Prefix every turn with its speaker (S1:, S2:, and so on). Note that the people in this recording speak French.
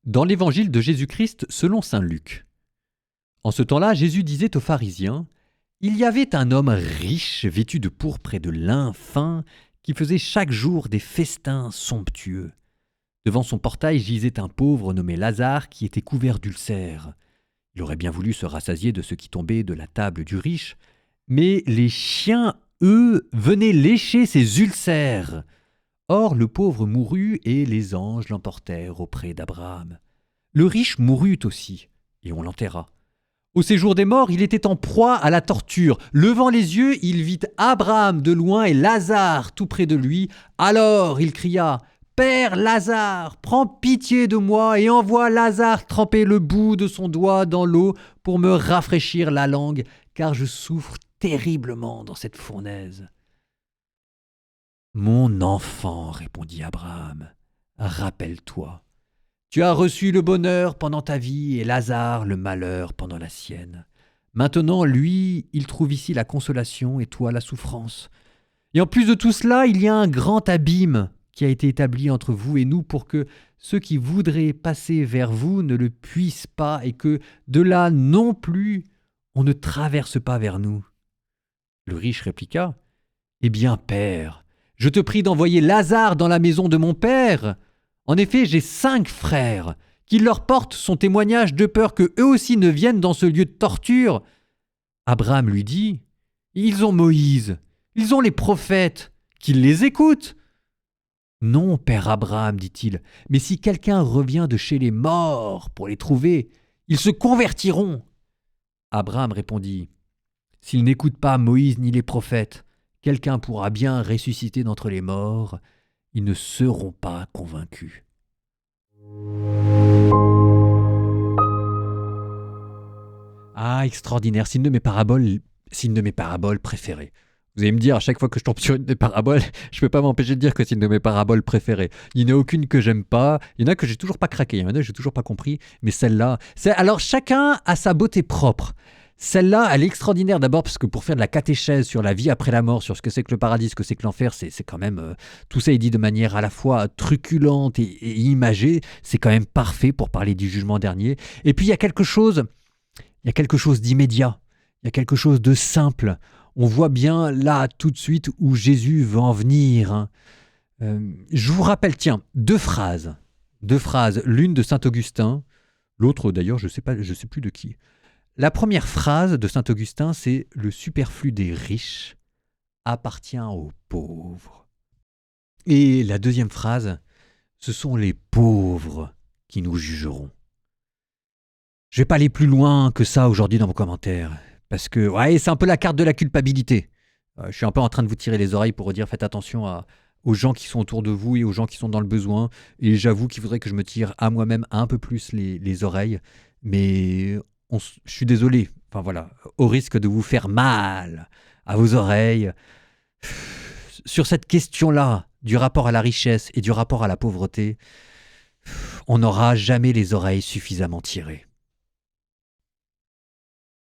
S1: Dans l'évangile de Jésus-Christ selon saint Luc. En ce temps-là, Jésus disait aux pharisiens : « Il y avait un homme riche, vêtu de pourpre et de lin fin, qui faisait chaque jour des festins somptueux. Devant son portail gisait un pauvre nommé Lazare, qui était couvert d'ulcères. Il aurait bien voulu se rassasier de ce qui tombait de la table du riche, mais les chiens, eux, venaient lécher ses ulcères. Or le pauvre mourut, et les anges l'emportèrent auprès d'Abraham. Le riche mourut aussi, et on l'enterra. Au séjour des morts, il était en proie à la torture. Levant les yeux, il vit Abraham de loin et Lazare tout près de lui. Alors il cria : « Père Lazare, prends pitié de moi et envoie Lazare tremper le bout de son doigt dans l'eau pour me rafraîchir la langue, car je souffre terriblement dans cette fournaise. » « Mon enfant, répondit Abraham, rappelle-toi. Tu as reçu le bonheur pendant ta vie et Lazare le malheur pendant la sienne. Maintenant, lui, il trouve ici la consolation et toi la souffrance. Et en plus de tout cela, il y a un grand abîme qui a été établi entre vous et nous pour que ceux qui voudraient passer vers vous ne le puissent pas et que de là non plus on ne traverse pas vers nous. » Le riche répliqua : « Eh bien, père, je te prie d'envoyer Lazare dans la maison de mon père. En effet, j'ai 5 frères, qu'il leur porte son témoignage de peur que eux aussi ne viennent dans ce lieu de torture. » Abraham lui dit : « Ils ont Moïse, ils ont les prophètes, qu'ils les écoutent. » « Non, père Abraham, dit-il, mais si quelqu'un revient de chez les morts pour les trouver, ils se convertiront. » Abraham répondit : « S'ils n'écoutent pas Moïse ni les prophètes, quelqu'un pourra bien ressusciter d'entre les morts, ils ne seront pas convaincus. » Ah, extraordinaire, c'est une de mes paraboles préférées. Vous allez me dire, à chaque fois que je tombe sur une des paraboles, je ne peux pas m'empêcher de dire que c'est une de mes paraboles préférées. Il n'y en a aucune que j'aime pas, il y en a que j'ai toujours pas craqué, il y en a que j'ai toujours pas compris, mais celle-là, alors chacun a sa beauté propre. Celle-là, elle est extraordinaire d'abord parce que pour faire de la catéchèse sur la vie après la mort, sur ce que c'est que le paradis, ce que c'est que l'enfer, c'est quand même... tout ça est dit de manière à la fois truculente et imagée, c'est quand même parfait pour parler du jugement dernier. Et puis il y a quelque chose d'immédiat, il y a quelque chose de simple. On voit bien là tout de suite où Jésus veut en venir. Je vous rappelle, tiens, deux phrases, l'une de saint Augustin, l'autre d'ailleurs, je sais plus de qui. La première phrase de saint Augustin, c'est « Le superflu des riches appartient aux pauvres ». Et la deuxième phrase, ce sont les pauvres qui nous jugeront. Je vais pas aller plus loin que ça aujourd'hui dans vos commentaires, parce que ouais, c'est un peu la carte de la culpabilité. Je suis un peu en train de vous tirer les oreilles pour vous dire faites attention aux gens qui sont autour de vous et aux gens qui sont dans le besoin. Et j'avoue qu'il faudrait que je me tire à moi-même un peu plus les oreilles, mais je suis désolé, enfin voilà, au risque de vous faire mal à vos oreilles. Sur cette question-là, du rapport à la richesse et du rapport à la pauvreté, on n'aura jamais les oreilles suffisamment tirées.